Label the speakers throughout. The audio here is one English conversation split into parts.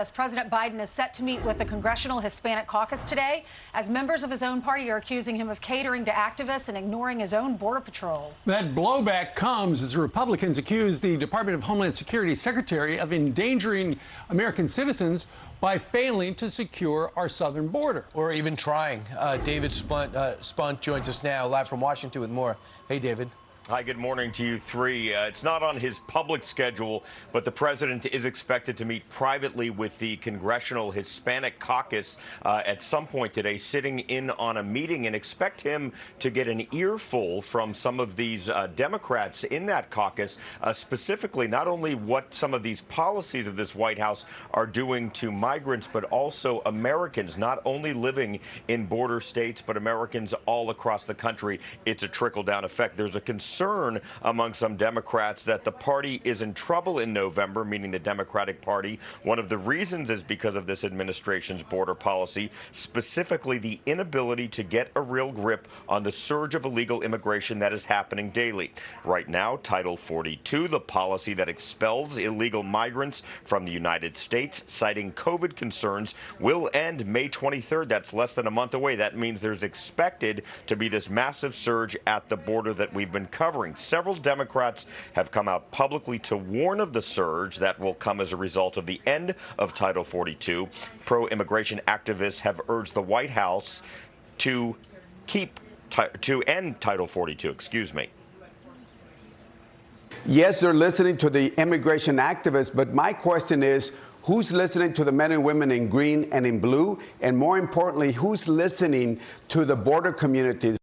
Speaker 1: As President Biden is set to meet with the Congressional Hispanic Caucus today, as members of his own party are accusing him of catering to activists and ignoring his own border patrol.
Speaker 2: That blowback comes as Republicans accuse the Department of Homeland Security Secretary of endangering American citizens by failing to secure our southern border.
Speaker 3: Or even trying. David Spunt joins us now, live from Washington with more. Hey, David.
Speaker 4: Hi, good morning to you three. It's not on his public schedule, but the president is expected to meet privately with the Congressional Hispanic Caucus at some point today, sitting in on a meeting, and expect him to get an earful from some of these Democrats in that caucus, specifically not only what some of these policies of this White House are doing to migrants, but also Americans, not only living in border states, but Americans all across the country. It's a trickle-down effect. There's a concern among some Democrats that the party is in trouble in November, meaning the Democratic Party. One of the reasons is because of this administration's border policy, specifically the inability to get a real grip on the surge of illegal immigration that is happening daily. Right now, Title 42, the policy that expels illegal migrants from the United States, citing COVID concerns, will end May 23rd. That's less than a month away. That means there's expected to be this massive surge at the border that we've been covering. Several Democrats have come out publicly to warn of the surge that will come as a result of the end of Title 42. Pro-immigration activists have urged the White House to end Title 42. Excuse me.
Speaker 5: Yes, they're listening to the immigration activists, but my question is, who's listening to the men and women in green and in blue? And more importantly, who's listening to the border communities?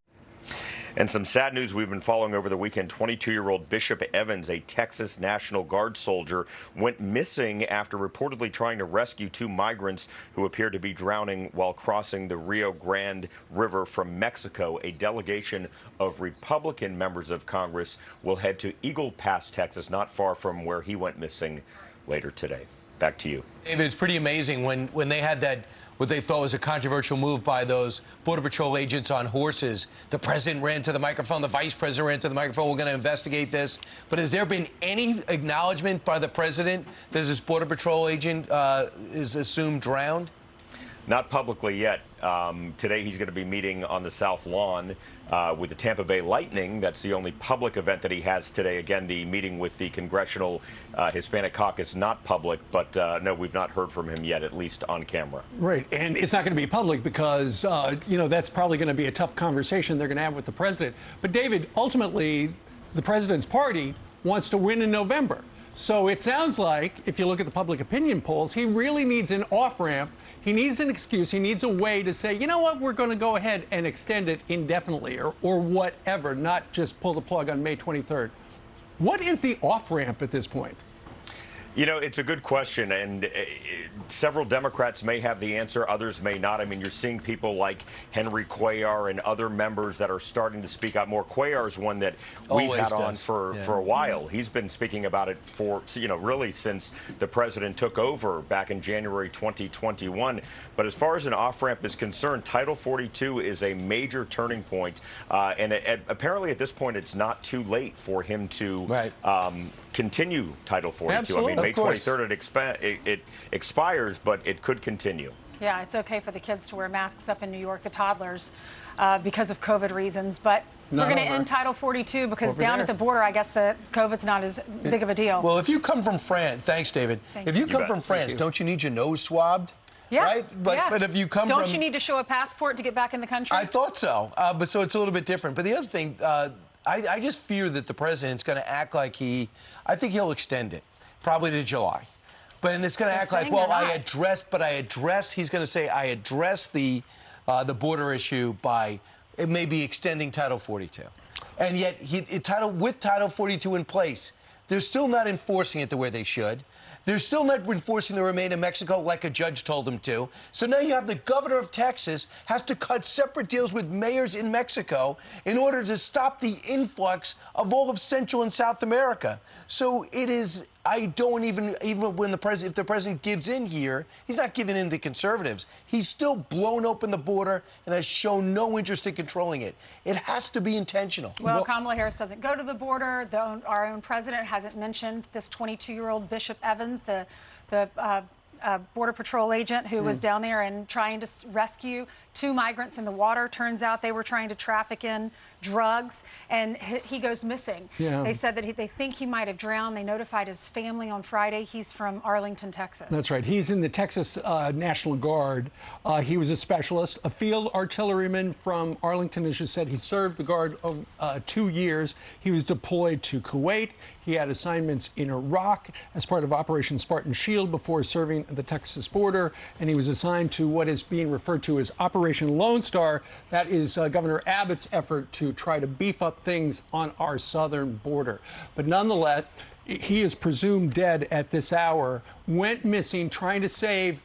Speaker 4: And some sad news we've been following over the weekend. 22-year-old Bishop Evans, a Texas National Guard soldier, went missing after reportedly trying to rescue two migrants who appeared to be drowning while crossing the Rio Grande River from Mexico. A delegation of Republican members of Congress will head to Eagle Pass, Texas, not far from where he went missing, later today. Back to you.
Speaker 3: David, it's pretty amazing when they had that, what they thought was a controversial move by those Border Patrol agents on horses. The president ran to the microphone, the vice president ran to the microphone, we're going to investigate this. But has there been any acknowledgement by the president that this Border Patrol agent is assumed drowned?
Speaker 4: Not publicly yet. Today he's going to be meeting on the South Lawn with the Tampa Bay Lightning. That's the only public event that he has today. Again, the meeting with the Congressional Hispanic Caucus, not public, but no, we've not heard from him yet, at least on camera.
Speaker 2: Right, and it's not going to be public because, that's probably going to be a tough conversation they're going to have with the president. But, David, ultimately, the president's party wants to win in November. So it sounds like, if you look at the public opinion polls, he really needs an off-ramp. He needs an excuse. He needs a way to say, you know what, we're going to go ahead and extend it indefinitely or whatever, not just pull the plug on May 23rd. What is the off-ramp at this point?
Speaker 4: You know, it's a good question, and several Democrats may have the answer, others may not. I mean, you're seeing people like Henry Cuellar and other members that are starting to speak out more. Cuellar's one that we've had on for a while. He's been speaking about it for, really since the president took over back in January 2021. But as far as an off-ramp is concerned, Title 42 is a major turning point, and apparently at this point it's not too late for him to continue Title 42.
Speaker 2: Absolutely.
Speaker 4: I mean, May 23rd it expires, but it could continue.
Speaker 1: Yeah, it's okay for the kids to wear masks up in New York, the toddlers, because of COVID reasons. But we're going to end Title 42 because down at the border, I guess the COVID's not as big of a deal.
Speaker 3: Well, if you come from France, thanks, David. If you come from France, don't you need your nose swabbed?
Speaker 1: Yeah.
Speaker 3: Right? But if you come
Speaker 1: Don't you need to show a passport to get back in the country?
Speaker 3: I thought so. But so it's a little bit different. But the other thing, I just fear that the president's going to act like I think he'll extend it, probably to July. But it's going to act like, well, he's going to say, I addressed the border issue by maybe extending Title 42. And yet, with Title 42 in place, they're still not enforcing it the way they should. They're still not enforcing the remain in Mexico like a judge told them to. So now you have the governor of Texas has to cut separate deals with mayors in Mexico in order to stop the influx of all of Central and South America. So it is, I don't even when if the president gives in here, he's not giving in to conservatives. He's still blown open the border and has shown no interest in controlling it. It has to be intentional.
Speaker 1: Well, Kamala Harris doesn't go to the border. Our own president hasn't mentioned this 22-year-old Bishop Evans, the Border Patrol agent who was down there and trying to rescue 2 migrants in the water. Turns out they were trying to traffic in drugs, and he goes missing.
Speaker 2: Yeah.
Speaker 1: They said that they think he might have drowned. They notified his family on Friday. He's from Arlington, Texas.
Speaker 2: That's right. He's in the Texas National Guard. He was a specialist, a field artilleryman from Arlington, as you said. He served the Guard 2 years. He was deployed to Kuwait. He had assignments in Iraq as part of Operation Spartan Shield before serving at the Texas border, and he was assigned to what is being referred to as Operation Lone Star. That is Governor Abbott's effort to try to beef up things on our southern border. But nonetheless, he is presumed dead at this hour, went missing trying to save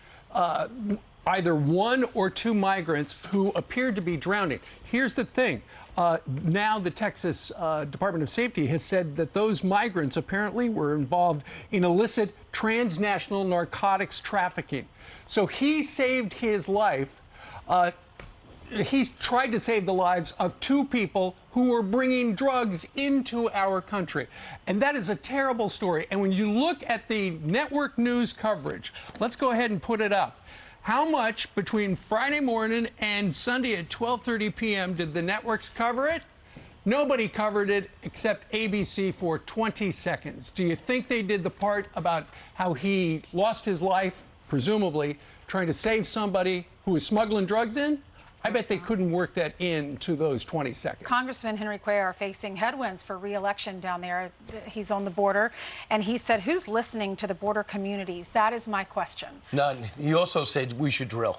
Speaker 2: either 1 or 2 migrants who appeared to be drowning. Here's the thing. Now the Texas Department of Safety has said that those migrants apparently were involved in illicit transnational narcotics trafficking. So he saved his life. He's tried to save the lives of 2 people who were bringing drugs into our country. And that is a terrible story. And when you look at the network news coverage, let's go ahead and put it up. How much between Friday morning and Sunday at 12:30 p.m. did the networks cover it? Nobody covered it except ABC for 20 seconds. Do you think they did the part about how he lost his life, presumably, trying to save somebody who was smuggling drugs in? I bet they couldn't work that into those 20 seconds.
Speaker 1: Congressman Henry Cuellar facing headwinds for re-election down there. He's on the border, and he said, who's listening to the border communities? That is my question.
Speaker 3: None. He also said we should drill.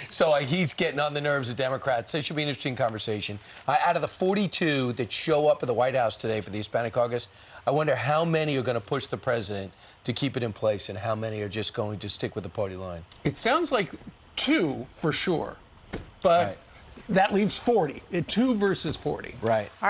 Speaker 3: So he's getting on the nerves of Democrats. It should be an interesting conversation. Out of the 42 that show up at the White House today for the Hispanic Caucus, I wonder how many are going to push the president to keep it in place and how many are just going to stick with the party line.
Speaker 2: It sounds like 2 for sure. But that leaves 40. 2 versus 40.
Speaker 3: Right.